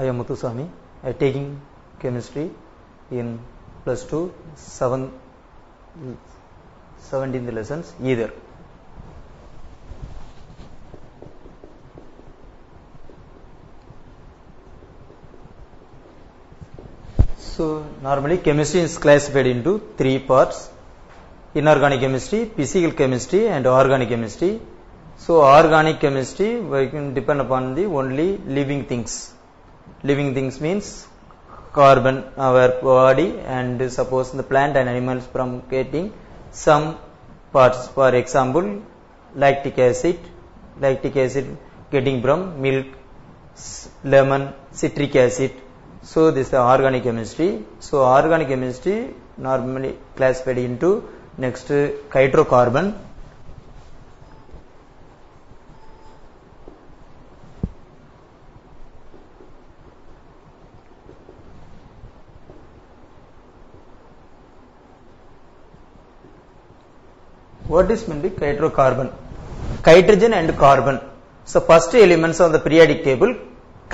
I am Muthuswamy. I am taking chemistry in plus 2, 17th lessons either. So normally chemistry is classified into 3 parts: inorganic chemistry, physical chemistry and organic chemistry. So organic chemistry we can depend upon the only living things. Living things means carbon, our body, and suppose the plant and animals from getting some parts. For example, lactic acid getting from milk, lemon, citric acid. So this is the organic chemistry. So organic chemistry normally classified into next hydrocarbon. What is meant by hydrocarbon? Hydrogen and carbon. So first elements of the periodic table,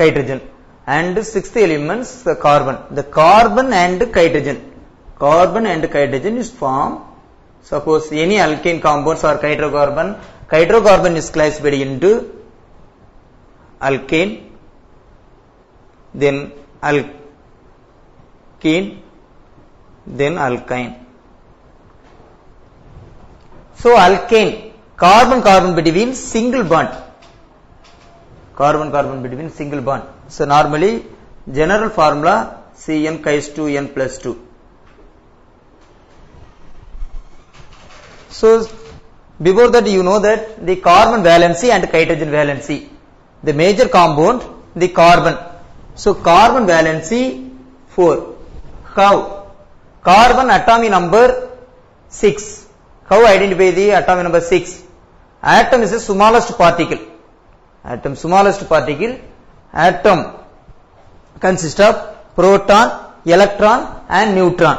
hydrogen, and sixth elements the carbon. The carbon and hydrogen is formed. Suppose any alkane compounds or hydrocarbon. Hydrocarbon is classified into alkane, then alkene, then alkyne. So alkane, carbon between single bond. Carbon between single bond. So normally general formula CN2N plus 2. So before that you know that the carbon valency and hydrogen valency. The major compound, the carbon. So carbon valency 4. How? Carbon atomic number 6. How identify the atomic number 6? Atom is the smallest particle. Atom consists of proton, electron and neutron.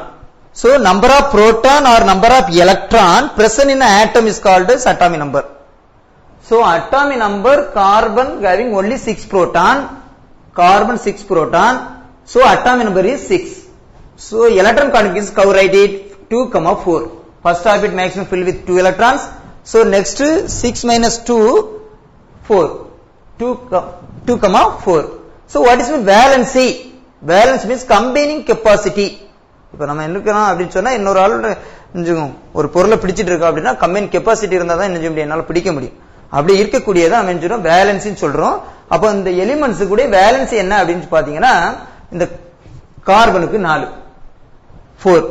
So number of proton or number of electron present in an atom is called as atomic number. So atomic number, carbon having only 6 proton, carbon 6 proton. So atomic number is 6. So electron configuration, how write it? 2, 4. First orbit maximum filled with 2 electrons. So next 6 minus 2, 4. 2, 4. So what is mean valency? Valence means combining capacity. இப்போ நம்ம என்ன இருக்கணும் அப்படின்னு சொன்னா இன்னொரு ஆள் ஒரு பொருளை பிடிச்சிட்டு இருக்கோம் அப்படின்னா கம்பைன் கெப்பாசிட்டி இருந்தா தான் என்ன செய்ய முடியும், என்னால பிடிக்க முடியும். அப்படி இருக்கக்கூடியதை நம்ம என்ன சொல்றோம், வேலன்சின்னு சொல்றோம். அப்போ இந்த எலிமெண்ட்ஸ் கூட வேலன்சி என்ன அப்படின்னு பாத்தீங்கன்னா இந்த கார்பனுக்கு 4, 4.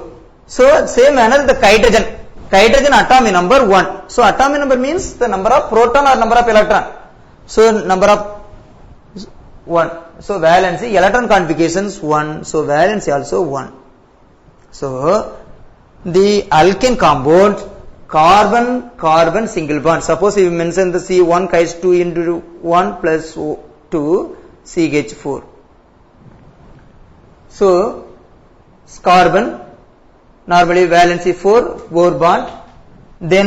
So same manner the hydrogen atomic number 1. So atomic number means the number of proton or number of electron. So number of 1. So valency, electron configurations 1. So valency also 1. So the alkane compound, carbon single bond. Suppose we mention the C1 H2 into 1 plus 2 CH4. So carbon normally valency 4 bond. Then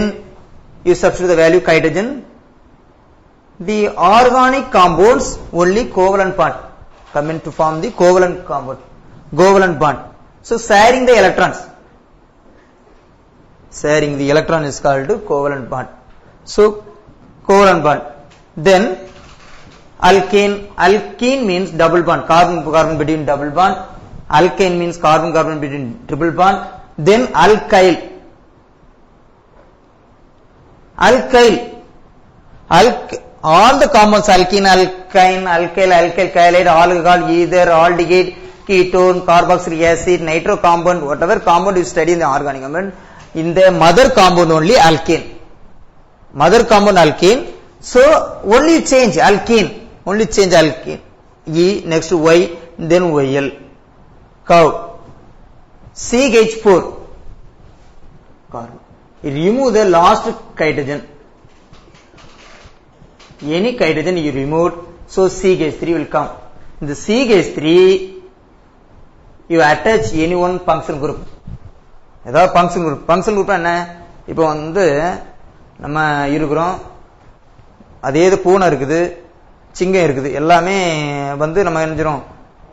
you substitute the value hydrogen. The organic compounds only covalent bond come in to form the covalent bond. So sharing the electrons. Sharing the electron is called covalent bond. So covalent bond. Then alkene means double bond. Carbon between double bond. Alkane means carbon between triple bond. Then alkyl. All the compounds alkene, alkyne, alkyl, alkyl, chloride, alcohol, ether, aldehyde, ketone, carboxylic acid, nitro compound, whatever compound you study in the organic compound, in the mother compound only alkane. So only change alkene. E next to Y, then YL. Cow. CH4. Carbon. Remove the last hydrogen. Any hydrogen you remove, so CH3 will come. In the CH3, you attach any one functional group. ஏதாவது function group என்ன, இப்போ நம்ம இருக்கிறோம், அதே பூனை இருக்குது, சிங்கம் இருக்குது, எல்லாமே நம்ம நினைச்சிரும்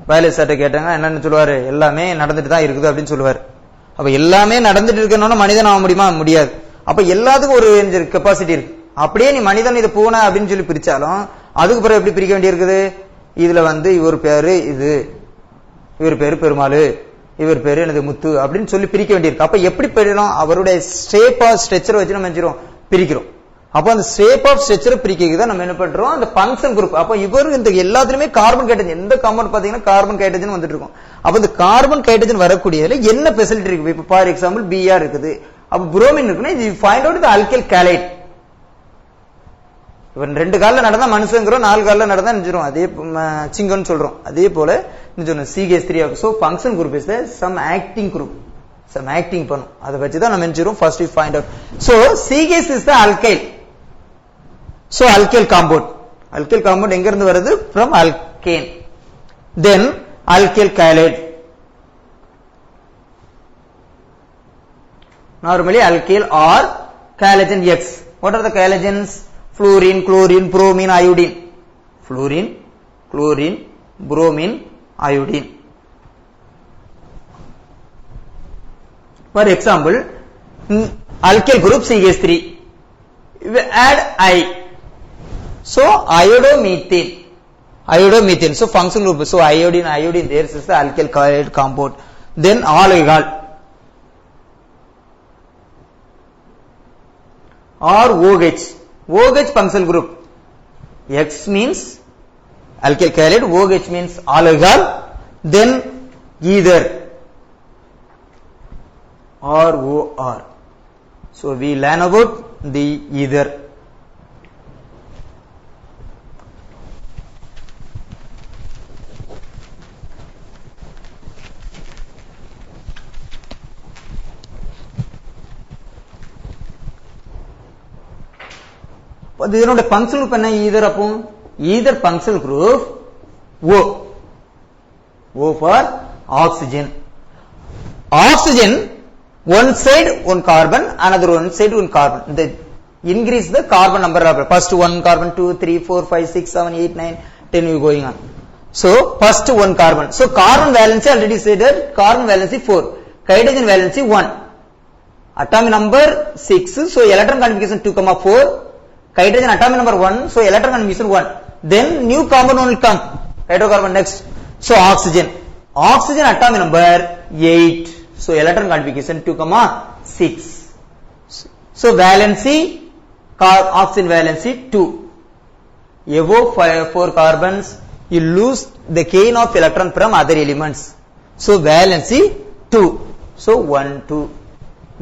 பயாலஜி சார்ட்ட கேட்டாங்க என்னன்னு சொல்லுவாரு, எல்லாமே நடந்துட்டு தான் இருக்குது அப்படின்னு சொல்லுவாரு. அப்ப எல்லாமே நடந்துட்டு இருக்கணும்னா மனிதன் ஆக முடியுமா? முடியாது. அப்ப எல்லாத்துக்கும் ஒரு கெப்பாசிட்டி இருக்கு. அப்படியே நீ மனிதன் இது பூனை அப்படின்னு சொல்லி பிரிச்சாலும் அதுக்கு பிறகு எப்படி பிரிக்க வேண்டி இருக்குது? இதுல இவர் பேரு இது, இவர் பேரு பெருமாள், இவர் பேரு எனது முத்து அப்படின்னு சொல்லி பிரிக்க வேண்டியிருக்கு. அப்ப எப்படி பிரிக்கிறோம்? அவருடைய ஷேப் ஆஃப் ஸ்ட்ரக்சர் வச்சு நம்ம பிரிக்கிறோம். அப்ப அந்த ஷேப் ஆஃப் ஸ்ட்ரக்சர் பிரிக்கிறது தான் நம்ம என்ன பண்றோம், அந்த ஃபங்க்ஷன் குரூப். அப்ப இவர் இந்த எல்லாத்துலயுமே கார்பன் ஹைட்ரஜன், எந்த காம்பவுண்ட் பாத்தீங்கன்னா கார்பன் ஹைட்ரஜன் வந்துட்டு இருக்கும். அப்ப இந்த கார்பன் ஹைட்ரஜன் வரக்கூடியதுல என்ன ஃபெசிலிட்டி இருக்கு? இப்ப ஃபார் எக்ஸாம்பிள் Br இருக்குது, அப்ப புரோமின் இருக்குன்னா இது ஃபைண்ட் அவுட் தி அல்கைல் கேலைட். இப்ப 2 கால்ல நடந்தா மனுஷங்கிறோம், 4 கால்ல நடந்தா நினைச்சிரும் அதே சிங்கம்னு சொல்றோம். அதே போல CH3 ஆகும். So function group is the some acting group, some acting பண்ணும். அதை வச்சு தான் நம்ம நினைச்சிரும் first we find out. So CH is the alkyl. So alkyl compound, alkyl compound எங்க இருந்து வருது? from alkane. then alkyl halide. Normally alkyl or halogen X. What are the halogens? Fluorine, chlorine, bromine, iodine. Fluorine, chlorine, bromine, iodine. For example, alkyl group CH3. We add I. So iodomethane. Iodomethane. So function group. So iodine, iodine. There is the alkyl halide compound. Then alcohol. Or OH. OH functional group. X means alkyl halide, OH means alcohol, then ether or OR. So we learn about the ether. இதனுடைய functional group என்ன? Ether. அப்போ ether functional group O. O for oxygen. Oxygen one side one carbon, another one side one carbon. The increase the carbon number of first 1 carbon, 2, 3, 4, 5, 6, 7, 8, 9, 10 you going on. So first 1 carbon. So carbon valency already said that carbon valency 4, hydrogen valency 1, atomic number 6. So electron configuration 2,4. Hydrogen atomic number 1, so electron configuration 1. Then new compound will come, hydrocarbon next. So oxygen. Oxygen atomic number 8. So electron configuration 2,6. So valency, oxygen valency 2. Above 4 carbons, you lose the gain of electron from other elements. So valency 2. So 1, 2.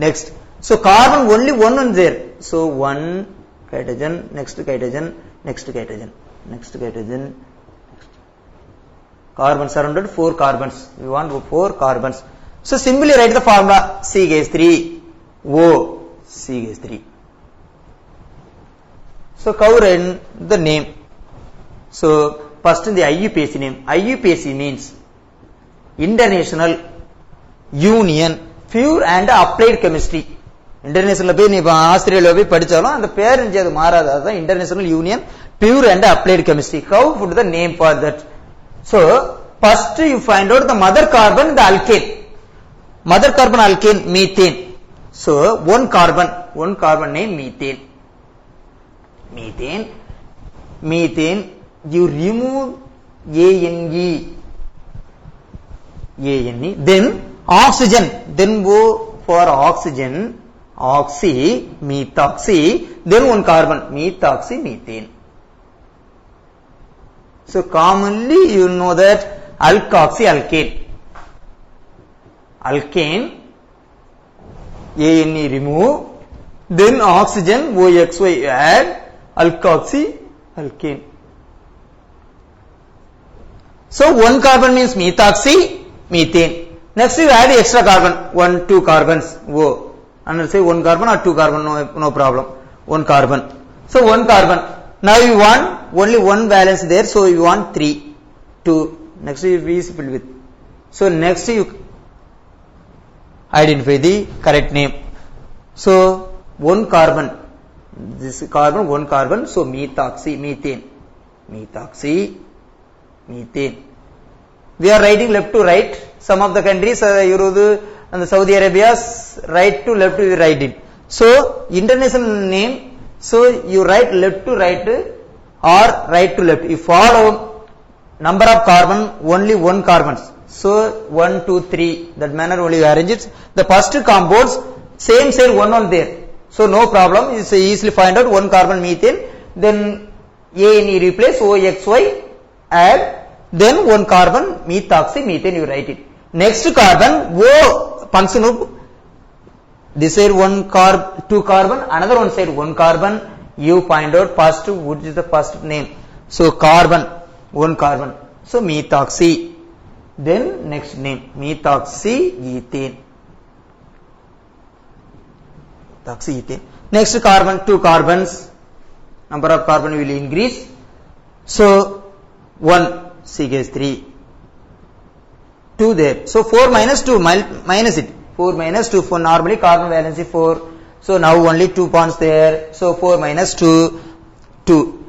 Next. So carbon only 1 is there. So 1. Hydrogen, next hydrogen, next hydrogen, next hydrogen, next. Carbon surrounded 4 carbons. We want 4 carbons. So simply write the formula CH3 O CH3. So cover in the name. So first in the IUPAC name. IUPAC means International Union Pure and Applied Chemistry. International போய் நீ Australia போய் படிச்சாலும் அந்த பேர் அது மாறாது. அதுதான் international union pure and applied chemistry. How put the name for that? So first you find out the mother carbon, the alkane. Mother carbon alkane methane. So one carbon name methane. Methane you remove ANE. Then oxygen. Then go for oxygen. Oxy, methoxy, then 1 carbon, methoxy, methane. So commonly you know that alkoxy alkane. Alkane, ANE remove, then oxygen OXY add, alkoxy alkane. So 1 carbon means methoxy, methane. Next you add extra carbon, 1, 2 carbons, O. And say 1 carbon or 2 carbon, no problem. 1 carbon. So 1 carbon. Now you want only 1 valence there, so you want 3, 2. Next you visible with. So next you identify the correct name. So 1 carbon. This carbon, 1 carbon. So methoxy, methane. Methoxy, methane. we are writing left to right. Some of the countries, Europe and the Saudi Arabia, right to left we write it. So international name, so you write left to right or right to left. You follow number of carbon, only one carbons. So 1, 2, 3, that manner only you arrange it. The first compounds, same side one on there. So no problem, you easily find out one carbon methane, then A and E replace OXY, add, then one carbon methoxy methane you write it. Next carbon, O function of this side one two carbon, another one side one carbon, you find out first which is the first name. So carbon, one carbon, so methoxy, then next name methoxy ethane. Next carbon, two carbons, number of carbon will increase. So 1 CH3, 2 there. So 4 minus 2 minus it. 4 minus 2, for normally carbon valency 4. So now only 2 bonds there. So 4 minus 2, 2.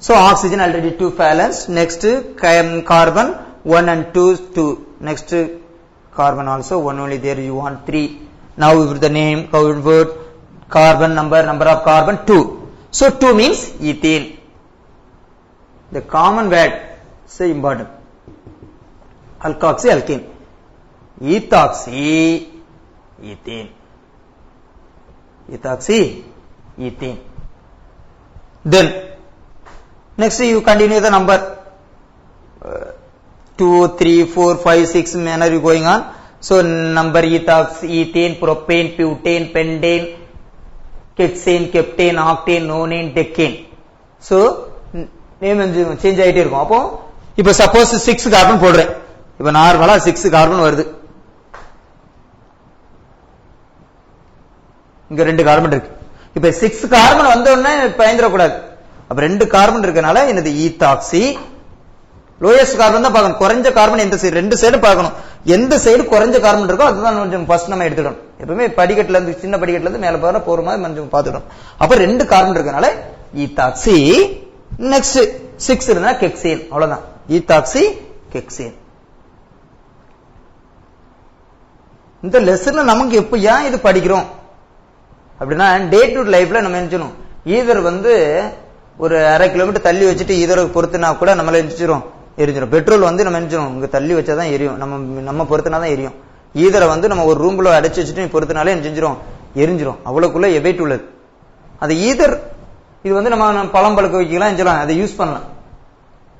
So oxygen already 2 valence. Next carbon 1 and 2, 2. Next carbon also 1 only there. You want 3. Now with the name, word, carbon number of carbon 2. So 2 means ethane. The common word, say important. Alkoxy, alkane. Ethoxy, ethane. Ethoxy, ethane. Then next you continue the number 2, 3, 4, 5, 6 manner you going on. So number ethoxy, ethane, propane, butane, pentane, hexane, keptane, octane, nonane, decane. So name change ஆயிட்டே இருக்கும். அப்போ இப்போ suppose 6 carbon போடுறேன். இப்போ நார்மலா 6 carbon வருது. இங்க 2 carbon இருக்கு. இப்போ 6 கார்பன் வந்த உடனே பயந்துற கூடாது. அப்ப 2 கார்பன் இருக்கனால என்னது ஈத்தாக்சி. லோயஸ்ட் கார்பன் தான் பார்க்கணும். குறைஞ்ச கார்பன் எந்த சைடு, 2 சைடு பார்க்கணும். எந்த சைடு குறைஞ்ச கார்பன் இருக்கோ அதுதான் கொஞ்சம் ஃபர்ஸ்ட் நம்ம எடுத்துக்கணும். எப்பவுமே படிக்கட்டுல இருந்து சின்ன படிக்கட்டுல இருந்து மேல போற மாதிரி கொஞ்சம் பார்த்துக்கணும். அப்ப 2 கார்பன் இருக்கனால ஈத்தாக்சி. நெக்ஸ்ட் 6 இருந்தா கெக்சேன், அவ்வளவுதான். ஈத்தாக்சி, கெக்சேன். இந்த லெசன்ல நமக்கு எப்ப ஏன் இது படிக்கிறோம் அப்படின்னா, டே டு லைஃப்ல நம்ம நினைச்சணும். ஈதர் ஒரு 1/2 கிலோமீட்டர் தள்ளி வச்சுட்டு ஈதரை பொறுத்துனா கூட நம்மள எரிஞ்சிரும். பெட்ரோல் நம்ம நினைச்சிரும் இங்க தள்ளி வச்சாதான் எரியும், நம்ம பொறுத்துனாதான் எரியும். ஈதரை நம்ம ஒரு ரூம்ல அடைச்சு வச்சுட்டு பொறுத்தினாலே செஞ்சிரும், எரிஞ்சிரும். அவ்வளவுக்குள்ள எவைட் உள்ளது. அது ஈதர் இது நம்ம பழம் பழுக்க வைக்கலாம், செஞ்சலாம், அதை யூஸ் பண்ணலாம்.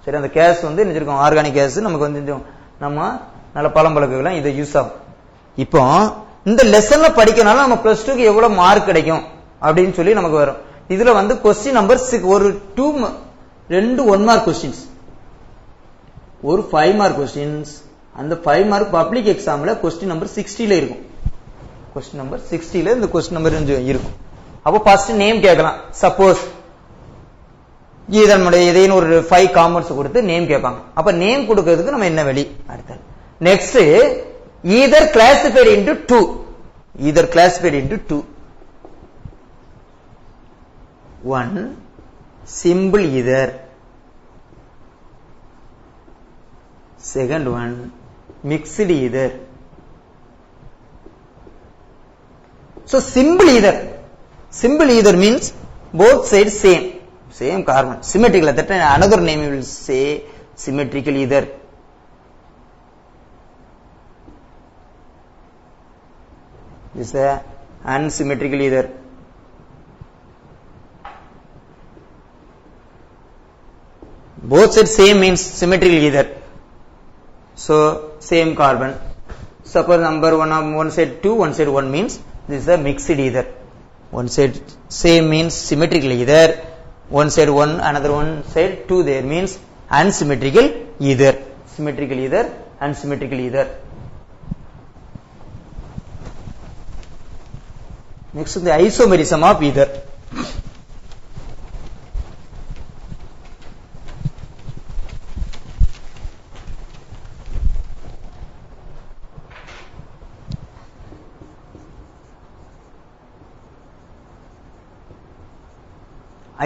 சரி, அந்த கேஸ் நினைச்சிருக்கோம் ஆர்கானிக் கேஸ் நமக்கு நம்ம நல்ல பழம் பழுக்க வைக்கலாம், இதை யூஸ் ஆகும். இப்போ இந்த லெசன்ல படிக்கனால நம்ம பிளஸ் 2க்கு எவ்வளவு மார்க் கிடைக்கும் அப்படின்னு சொல்லி நமக்கு வரும். இதுல கொஸ்டின் நம்பர் 6, ஒரு 2 1 மார்க் கொஸ்டின்ஸ், ஒரு 5 மார்க் கொஸ்டின்ஸ். அந்த 5 மார்க் பப்ளிக் எக்ஸாம்ல கொஸ்டின் நம்பர் 60ல இருக்கும். கொஸ்டின் நம்பர் 60ல இந்த கொஸ்டின் நம்பர் இருக்கும். அப்போ ஃபர்ஸ்ட் நேம் கேட்கலாம். சப்போஸ் இதனுடைய ஏதேனும் ஒரு 5 காம்பவுண்ட்ஸ் கொடுத்து நேம் கேட்பாங்க. அப்ப நேம் கொடுக்கிறதுக்கு நம்ம என்ன வழி? அடுத்தது next either classified into 2. Either classified into 2. One simple ether, second one mixed ether. So simple ether means both sides same carbon, symmetrical. That another name you will say symmetrical ether. This is a unsymmetrical ether. Both sides same means symmetrical ether. So same carbon. Suppose number one side 2, one side 1 means this is a mixed ether. One side same means symmetrical ether. One side 1, another one side 2 there means unsymmetrical ether. Symmetrical ether, unsymmetrical ether. Next the isomerism of ether.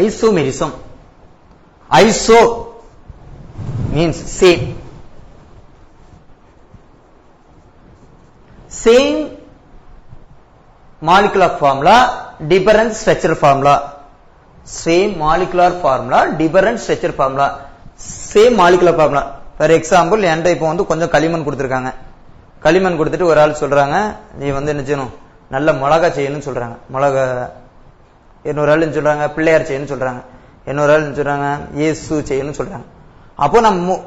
Isomerism. Iso means same. same molecular formula, different structure formula. Same molecular formula, different structure formula. Same molecular formula. For example, என்கிட்ட இப்போ வந்து கொஞ்சம் களிமண் கொடுத்துருக்காங்க. களிமண் கொடுத்துட்டு ஒரு ஆள் சொல்றாங்க, நீ வந்து என்ன செய்யணும், நல்ல மிளகா செய்யணும்னு சொல்றாங்க. மிளகா. இன்னொரு ஆள் சொல்றாங்க பிள்ளையார் செய்யணும்னு சொல்றாங்க. இன்னொரு ஆள் சொல்றாங்க இயேசு செய்யணும்னு சொல்றாங்க. அப்போ நம்ம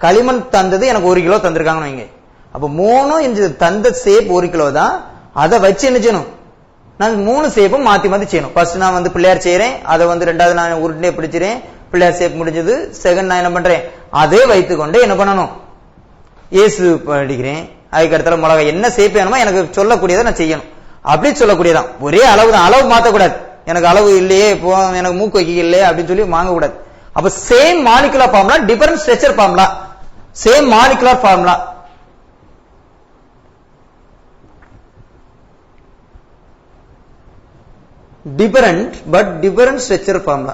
களிமண் தந்தது எனக்கு 1 கிலோ தந்திருக்காங்கன்னு வைங்க. அப்போ 3 இன்ச் தந்த சேப் 1 கிலோ தான். அதை வச்சு என்ன செய்யணும், நான் 3 சேப்பும் மாத்தி மாத்தி செய்யணும். ஃபர்ஸ்ட் நான் வந்து பிள்ளையார் செய்யறேன், அதை வந்து ரெண்டாவது நான் உருண்டே பிடிச்சிறேன், பிள்ளையார் சேப் முடிஞ்சது. செகண்ட் நான் என்ன பண்றேன், அதே வைத்துக்கொண்டு என்ன பண்ணணும், இயேசு படிக்கிறேன். அதுக்கு அடுத்த மிளகா என்ன சேப் வேணுமோ எனக்கு சொல்லக்கூடியதை நான் செய்யணும். அப்படி சொல்லக்கூடியதான், ஒரே அளவு தான், அளவு மாத்தக்கூடாது. எனக்கு அளவு இல்லையே, இப்போ எனக்கு மூக்கு வைக்க இல்லையே அப்படின்னு சொல்லி வாங்கக்கூடாது. அப்ப same molecular formula, different structure formula. Same molecular formula, different but different structure formula.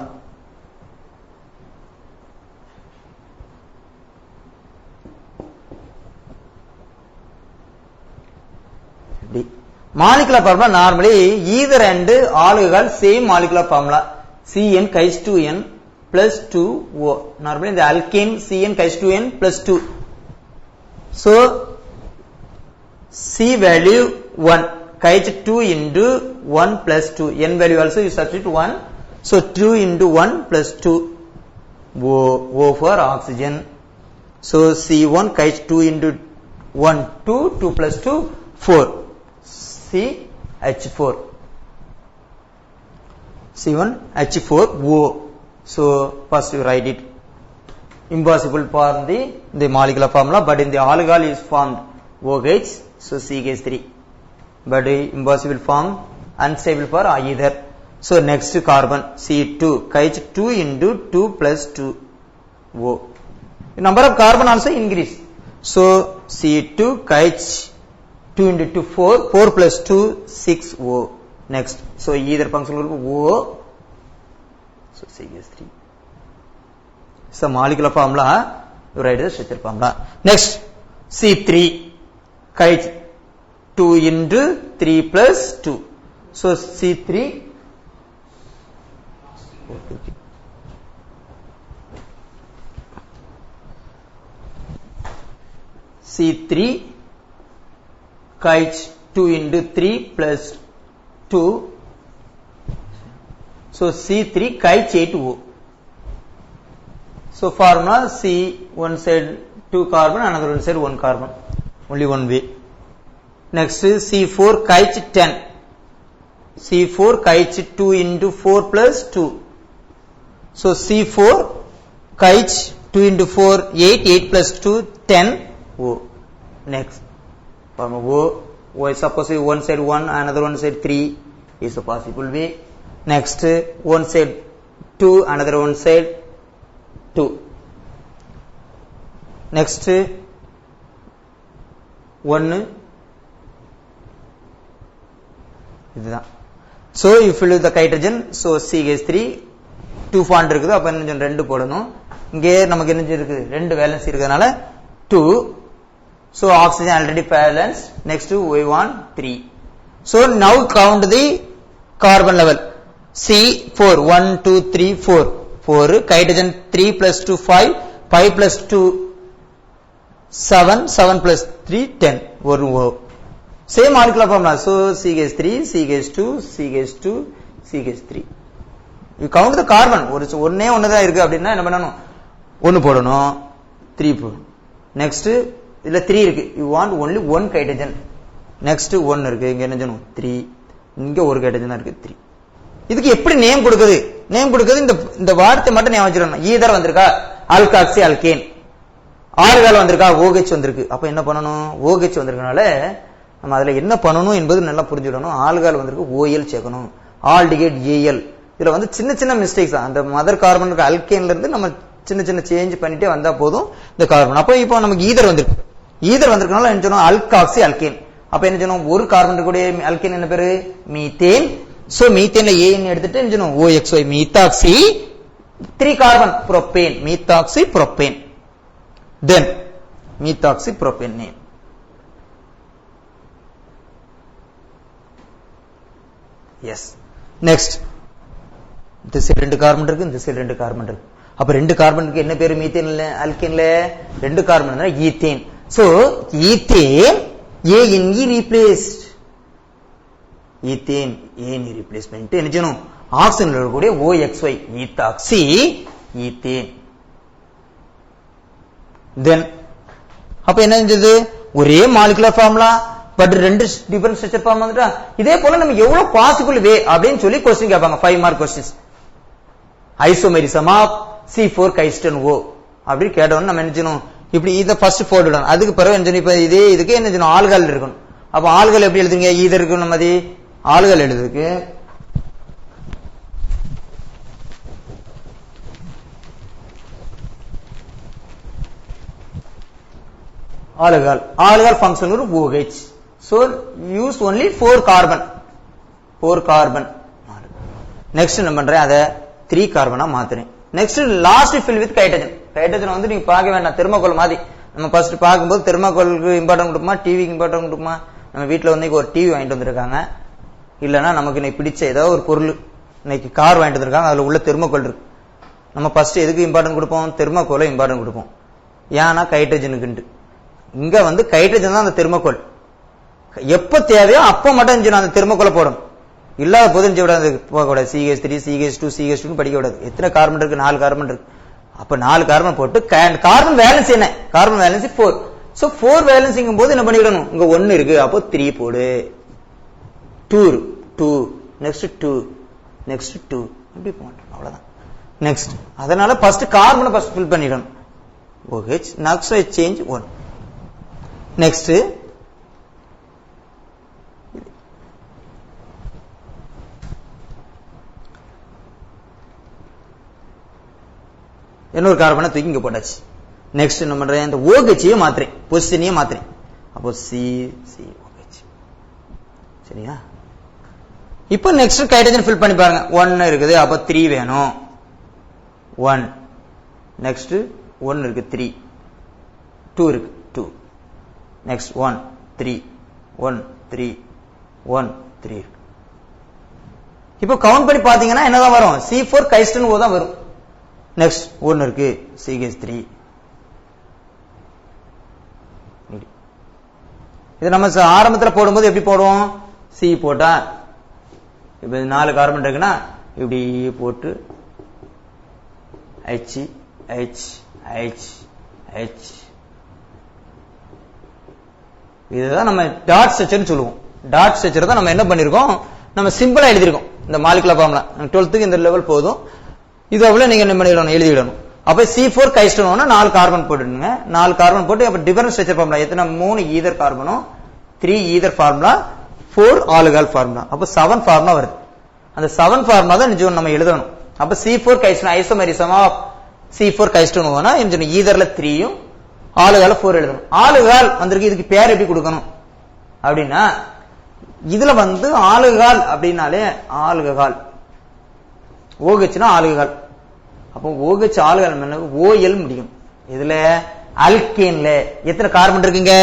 Molecular formula normally either and alcohol same molecular formula, CN H2N plus 2O. Normally the alkane CN H2N plus 2. So C value 1, H2 into 1 plus 2. N value also you substitute 1. So 2 into 1 plus 2. O for oxygen. So C1 H2 into 1, 2, 2 plus 2, 4. CH4. C1 H4 O. So first you write it. Impossible for the molecular formula, but in the alcohol is formed OH. So CH3. But impossible form, unstable for either. So next carbon C2, H2 into 2 plus 2 O. The number of carbon also increase. So C2 H2 into 2 4, 4 plus 2 6 O. Next, so either functional group O. So CH3. So molecular formula, you write the structure formula. Next C3 H2 into 3 plus 2. So C3 C3 H2 into 3 plus 2. So C3 H8O. So formula C one side 2 carbon, another one side 1 carbon. Only one way. Next is C4 H10. C4 H2 into 4 plus 2. So C4 H2 into 4 8, 8 plus 2 10 O. Next formula O is suppose one side 1, another one side 3 is a possible way. Next one side 2, another one side 2. Next 1 இதுதான். So you fill with the hydrogen. So CH3 2 bond இருக்குது, அப்ப என்ன 2 போடணும். இங்கே நமக்கு என்ன இருக்கு, 2 valence இருக்கிறதுனால 2. So oxygen already balanced. Next we want 3. So now count the carbon level. C4 1 2 3 4 4, hydrogen 3 plus 2 5, 5 plus 2 7, 7 plus 3 10. ஒரு same molecular formula. So CH3 CH2 CH2 CH3. you count the carbon. ஒண்ணே ஒண்ணுதான் இருக்கு அப்படின்னா என்ன பண்ணணும், 1 போடணும், 3 போடணும். Next இதுல 3 இருக்கு, you want only 1 hydrogen. Next 1 இருக்கு, இங்க என்ன செய்யணும் 3, இங்க ஒரு hydrogen இருக்கு 3. இதுக்கு எப்படி நேம் கொடுக்குது, நேம் கொடுக்குது இந்த வார்த்தை மட்டும் ஞாபகம் வச்சிரணும். ஈதர் வந்திருக்கா, ஆல்காக்சி அல்கேன், ஆல்கஹால் வந்திருக்கா, OH வந்திருக்கு. அப்ப என்ன பண்ணணும், OH வந்திருக்கனால நம்ம அதுல என்ன பண்ணணும் என்பது நல்லா புரிஞ்சுடணும். ஆல்கஹால் வந்திருக்கு, OL சேர்க்கணும், ஆல்டிகேட் AL. இதுல வந்து சின்ன சின்ன மிஸ்டேக்ஸ் தான். அந்த மதர் கார்பன் இருக்க அல்கேன்ல இருந்து நம்ம சின்ன சின்ன சேஞ்ச் பண்ணிட்டே வந்தா போதும் இந்த கார்பன். அப்ப இப்போ நமக்கு ஈதர் வந்திருக்கு, ஈதர் வந்திருக்கனால என்ன சொன்னோம், அல்காக்சி அல்கேன். அப்ப என்ன சொன்னோம், ஒரு கார்பன் இருக்கக்கூடிய அல்கேன் என்ன பேரு, மீத்தேன். சோ மீத்தேன்ல ஏன் எடுத்துட்டு என்ன சொன்னோம், OXY methoxy, 3 carbon propane, methoxy propane. Then methoxy propane name. Yes. Next இந்த சைடு 2 கார்பன் இருக்கு, இந்த சைடு 2 கார்பன் இருக்கு. அப்ப 2 கார்பனுக்கு என்ன பேரு மீத்தேன் அல்கேன்ல? 2 carbon ethane. So ethane A N E replaced. Ethane A N E replacement என்ன செய்யணும்? ஆக்சிஜன்ல இருக்கக்கூடிய OXY ஈத்தாக்சி ஈத்தேன். தென் அப்ப என்ன செஞ்சது? ஒரே molecular formula but 2 different structure form வந்துட்டா. இதே போல நம்ம எவ்வளவு பாசிபிள் வே அப்படின்னு சொல்லி क्वेश्चन கேட்பாங்க. 5 mark questions. Isomerism of C4 கைஸ்டன் O அப்படி கேட்டவன நம்ம என்ன செய்யணும்? இப்படி இத ஃபர்ஸ்ட் போட்டுடணும். அதுக்கு பிறகு என்ன செய்யணும்? இப்ப இதே இதுக்கு என்ன செய்யணும்? ஆல்கஹால் இருக்கணும். அப்ப ஆல்கஹால் எப்படி எழுதுங்க? ஈதர் இருக்கணும். மாதிரி ஆல்கஹால் எழுதுறதுக்கு alcohol function ஒரு OH. so use only 4 carbon. next என்ன பண்றேன்? அத 3 கார்பனா மாத்துறேன். next last fill with hydrogen. hydrogen வந்து நீங்க பார்க்க வேண்டாம், தெர்மோகோல் மாதிரி. நம்ம ஃபர்ஸ்ட் பாக்கும்போது தெர்மோகோலுக்கு இம்பார்ட்டன்ட் கொடுப்போமா, டிவிக்கு இம்பார்ட்டன்ட் கொடுப்போமா? நம்ம வீட்ல வந்து ஒரு டிவி வாங்கிட்டு வந்திருக்காங்க. இல்லனா நமக்கு இன்னைக்கு பிடிச்ச ஏதாவது ஒரு பொருள், இன்னைக்கு கார் வாங்கிட்டு வந்திருக்காங்க, அதுல உள்ள தெர்மோகோல் இருக்கு. நம்ம ஃபர்ஸ்ட் எதுக்கு இம்பார்ட்டன்ட் கொடுப்போம்? தெர்மோகோலை இம்பார்ட்டன்ட் கொடுப்போம். ஏன்னா ஹைட்ரஜனுக்கு இங்க வந்து ஹைட்ரஜன் தான் அந்த தெர்மோகோல். எப்ப தேவையோ அப்ப மட்டும் அந்த தெர்மோகோலை போடும். இல்லாத போது போக கூடாது. CH3 CH2 CH2 படிக்க கூடாது. எத்தனை கார்பன் இருக்கு? 4 கார்பன் இருக்கு. அப்ப 4 கார்பன் போட்டு கார்பன் வேலன்ஸ் என்ன? Carbon valence 4. சோ 4 வேலன்ஸ்ங்கும் போது என்ன பண்ணிடணும்? இங்க 1 இருக்கு, அப்போ 3 போடு. 2 நெக்ஸ்ட் 2 நெக்ஸ்ட் 2 இப்படி போடணும். அவ்வளவுதான். நெக்ஸ்ட் அதனால ஃபர்ஸ்ட் கார்பனை ஃபர்ஸ்ட் ஃபில் பண்ணிடணும். OH next change 1. next இன்னொரு கார்பனை தூக்கி இங்க போட்டாச்சு. நெக்ஸ்ட் என்ன பண்றேன்? இந்த OH மாத்துறேன், பொசிஷனையே மாத்துறேன். அப்போ COH. சரியா? இப்போ நெக்ஸ்ட் ஹைட்ரஜன் ஃபில் பண்ணி பாருங்க. 1 இருக்குது, அப்ப 3 வேணும். 1 நெக்ஸ்ட் 1 இருக்கு, 3 2 இருக்கு, 2 நெக்ஸ்ட் 1 3 1 3 1 3 இருக்கு. இப்போ கவுண்ட் பண்ணி பாத்தீங்கன்னா என்னதான் வரும்? C4 கைஸ்டன் O தான் வரும். நெக்ஸ்ட் 1 இருக்கு, CH3. இது நம்ம ஆரம்பத்தில் போடும்போது எப்படி போடுவோம்? C போட்டா இப்ப 4 கார்பன் இருக்குன்னா இப்படி போட்டு H H H H. இதுதான் நம்ம டாட் ஸ்ட்ரக்சர்னு சொல்லுவோம். டாட் ஸ்ட்ரக்சர் தான் நம்ம என்ன பண்ணிருக்கோம்? நம்ம சிம்பிளா எழுதிருக்கோம். இந்த மாலிகுலர் ஃபார்முலா 12க்கு இந்த லெவல் போதும். இது அவ்வளவு நீங்க என்ன பண்ணிடணும்? எழுதிடணும். அப்ப C4 கைஸ்டன் 4 கார்பன் போட்டுடுங்க. 4 கார்பன் போட்டு அப்ப டிஃபரண்ட் ஸ்ட்ரக்சர் ஃபார்முலா எத்தனை? 3 ஈதர் கார்பனும் 3 ஈதர் ஃபார்முலா 4 ஆல்கஹால் ஃபார்முலா. அப்ப 7 ஃபார்முலா வருது. அந்த 7 ஃபார்முலா தான் நிஜம் நம்ம எழுதணும். அப்ப C4 கைஸ்டன் ஐசோமெரிசம் ஆஃப் C4 கைஸ்டன் ஓனா ஈதர்ல 3யும் ஆல்கஹால் 4 எழுதணும். ஆல்கஹால் வந்திருக்கு, இதுக்கு பேர் எப்படி கொடுக்கணும் அப்படின்னா, இதுல வந்து ஆல்கஹால் அப்படின்னாலே ஆல்கஹால், OHனா ஆல்கஹால். அப்போ OH ஆல்கஹால் OL முடியும். இதுல அல்கேன்ல எத்தனை கார்பன் இருக்குங்க?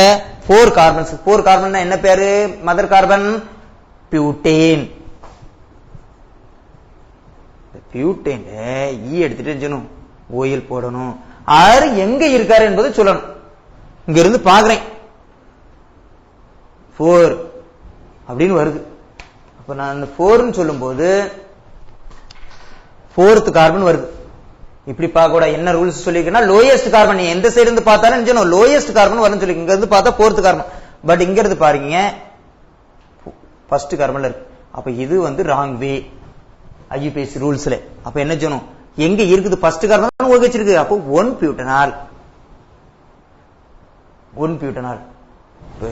4 கார்பன்ஸ். 4 கார்பன் என்ன பேரு? Mother carbon butane. பியூட்டேன் எடுத்துட்டு OL போடணும். ஆறு எங்க இருக்காரு என்பதை சொல்லணும். இங்க இருந்து பாக்குறேன் 4 அப்படின்னு வருது. அப்ப நான் 4 சொல்லும் போது 4th கார்பன் வருது. இப்படி பார்க்க கூட என்ன ரூல்ஸ் சொல்லிருக்கேன்னா, லோயஸ்ட் கார்பன் எந்த சைடு இருந்து பார்த்தாலும் லோயஸ்ட் கார்பன் வரும்னு சொல்லி இங்க இருந்து பார்த்தா 4th கார்பன். பட் இங்க இருந்து பாருங்க ஃபர்ஸ்ட் கார்பன்ல இருக்கு. அப்ப இது வந்து ராங் வே IUPAC ரூல்ஸ்ல. அப்ப என்ன செய்யணும்? எங்க இருக்குது? ஃபர்ஸ்ட் கார்பன் OH இருக்கு. அப்போ 1 பியூட்டனால்.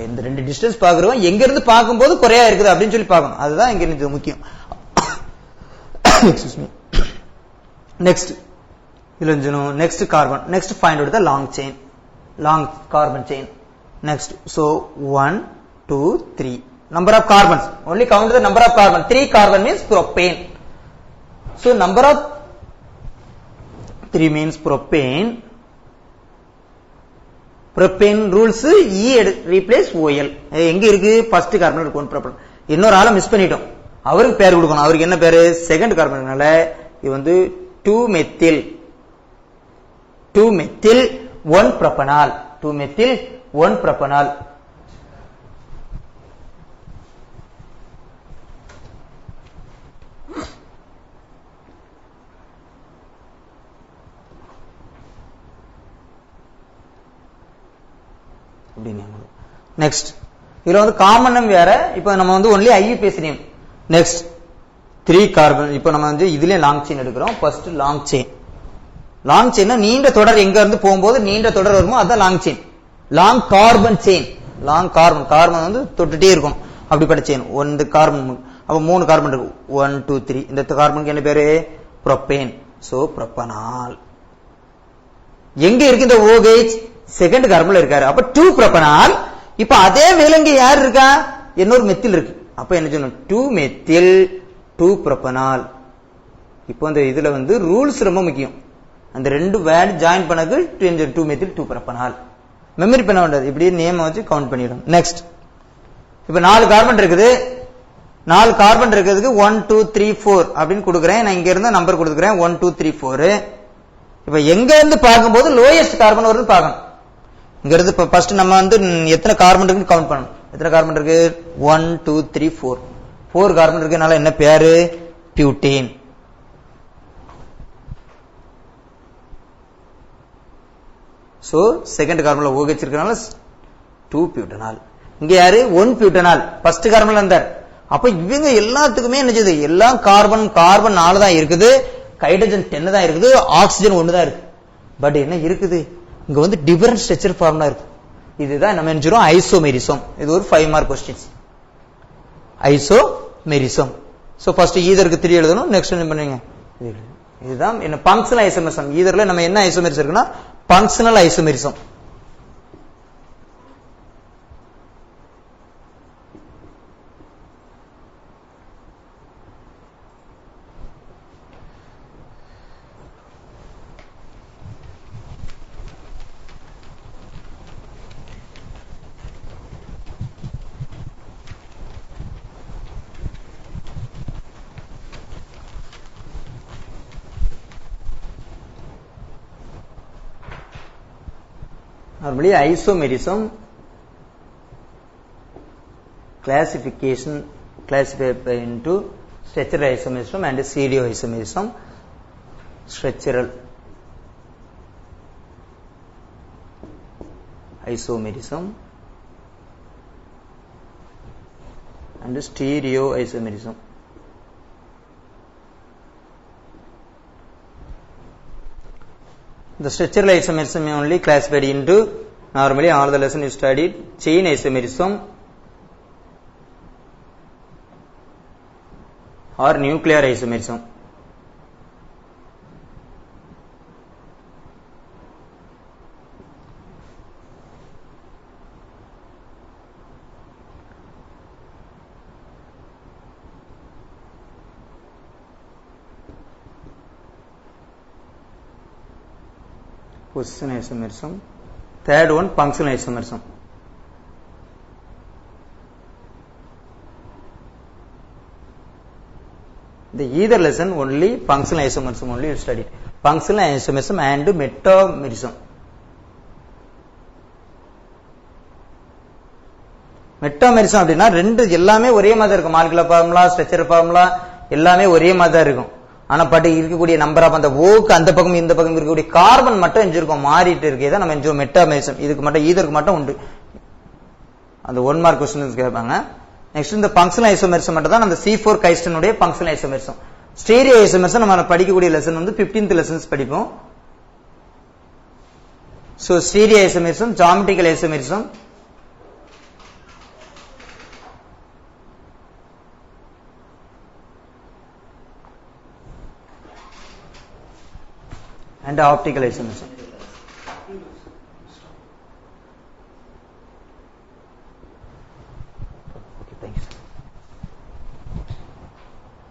இந்த 2 டிஸ்டன்ஸ் பாக்குறோம், எங்க இருந்து பார்க்கும்போது குறையா இருக்குது அப்படின்னு சொல்லி பார்க்கணும். அதுதான் இங்க எனக்கு முக்கியம். Excuse me. நெக்ஸ்ட் இதுல next carbon. Next find out the long carbon chain. Next so 1 2 3 number of carbons. Only count the number of carbon. 3 carbon means propane. So number of 3 means propane. Propane rules E replace OL. எங்க இருக்கு? First carbon இருக்கு. இன்னொரு ஆளை miss பண்ணிட்டோம். அவருக்கு பேர் கொடுக்கணும். அவருக்கு என்ன பேரு? செகண்ட் கார்பன்னால இது வந்து 2-methyl 1-propanol 2-methyl 1-propanol. Next இதுல வந்து காமன் வேற. இப்போ நம்ம வந்து only IUPAC name. Next 3 carbon. இப்போ நம்ம வந்து இதுலயே லாங் செயின் எடுக்கிறோம். First long chain. லாங் செயின்னா நீண்ட தொடர் எங்க இருந்து போகும்போது நீண்ட தொடர் வருமோ அதான் long chain. Long carbon chain. Long carbon வந்து தொட்டுட்டே இருக்கும் அப்படிப்பட்ட செயின். ஒன்று கார்பன், அப்ப 3 கார்பன் இருக்கு. 1 2 3. இந்த கார்பனுக்கு என்ன பேரு? புரோப்பேன். சோ புரோப்பனால். எங்க இருக்கு இந்த OH? செகண்ட் கார்பன்ல இருக்காரு. அப்ப 2 புரோப்பனால். இப்ப அதே வேலைங்க யார் இருக்கா? இன்னொரு மெத்தில் இருக்கு. அப்ப என்ன சொல்லணும்? 2-methyl 2-propanol. இப்போ இந்த இதுல வந்து ரூல்ஸ் ரொம்ப முக்கியம். அந்த ரெண்டு வேர்ட் ஜாயின் பண்ணது 2-methyl 2-propanol. மெமரி பண்ண வேண்டாது. இப்படி நேம் வச்சு கவுண்ட் பண்ணிடும். நெக்ஸ்ட் இப்ப 4 கார்பன் இருக்குது. 4 கார்பன் இருக்கிறதுக்கு 1 2 3 4 அப்படின்னு கொடுக்குறேன். நான் இங்க இருந்து நம்பர் கொடுத்துக்கிறேன் 1 2 3 4. இப்ப எங்க இருந்து பார்க்கும்போது லோயஸ்ட் கார்பன் வருது பார்க்கணும். இங்க இருந்து ஃபர்ஸ்ட் நம்ம வந்து எத்தனை கார்பன் இருக்குன்னு கவுண்ட் பண்ணணும். எத்தனை கார்பன் இருக்கு? 1 2 3 4. 4 கார்பன் இருக்கனால என்ன பேரு? பியூட்டேன். சோ செகண்ட் கார்பன்ல OH இருக்கனால 2 பியூட்டனால். இங்க யாரு? 1 பியூட்டனால். ஃபர்ஸ்ட் கார்பன்ல இருந்தார். அப்ப இவங்க எல்லாத்துக்குமே என்ன செய்யுது? எல்லா கார்பன் 4 தான் இருக்குது. ஹைட்ரஜன் 10 தான் இருக்குது. ஆக்சிஜன் 1 தான் இருக்கு. பட் என்ன இருக்குது? இங்க வந்து டிஃபரண்ட் ஸ்ட்ரக்சர் ஃபார்முலா இருக்கு. இதுதான் நம்ம நினைச்சோம் ஐசோமெரிசம். இது ஒரு 5 mark questions. Isomerism. So first ஈதருக்கு 3 எழுதணும். நெக்ஸ்ட் என்ன பண்ணுவீங்க? இதுதான் என்ன ஃபங்க்ஷனல் ஐசோமெரிசம். ஈதர்ல நம்ம என்ன ஐசோமெரிசம் இருக்குன்னா functional isomerism. Normally isomerism classified into structural isomerism and stereoisomerism. Structural isomerism and stereoisomerism. The structural isomerism is only classified into, normally all the lesson is studied, chain isomerism or nuclear isomerism. Position isomerism. Third one, functional isomerism. The either lesson only functional isomerism only you studied. Functional isomerism and metamerism. Metamerism அப்படின்னா ரெண்டு எல்லாமே ஒரே மாதிரி இருக்கும். Molecular formula, structure formula எல்லாமே ஒரே மாதிரி தான் இருக்கும். ஆனா பட் இருக்கக்கூடிய நம்பர் ஆஃப் அந்த ஓக்கு அந்த பக்கம் இந்த பக்கம் இருக்கக்கூடிய கார்பன் மட்டும் எஞ்சிருக்கும், மாறிட்டு இருக்கே நம்ம எஞ்சோம் மெட்டாமெரிசம். இதுக்கு மட்டும் ஈதருக்கு மட்டும் உண்டு. அந்த 1 மார்க் क्वेश्चंस கேட்பாங்க. நெக்ஸ்ட் இந்த ஃபங்க்ஷனல் ஐசோமெரிசம் மட்டும் தான் அந்த C4 கைஸ்டனுடைய ஃபங்க்ஷனல் ஐசோமெரிசம். ஸ்டீரியோ ஐசோமெரிசம் நம்ம படிக்கக்கூடிய லெசன் வந்து 15th லெசன்ஸ் படிப்போம். So stereo isomerism, geometrical isomerism, and optical isomerism.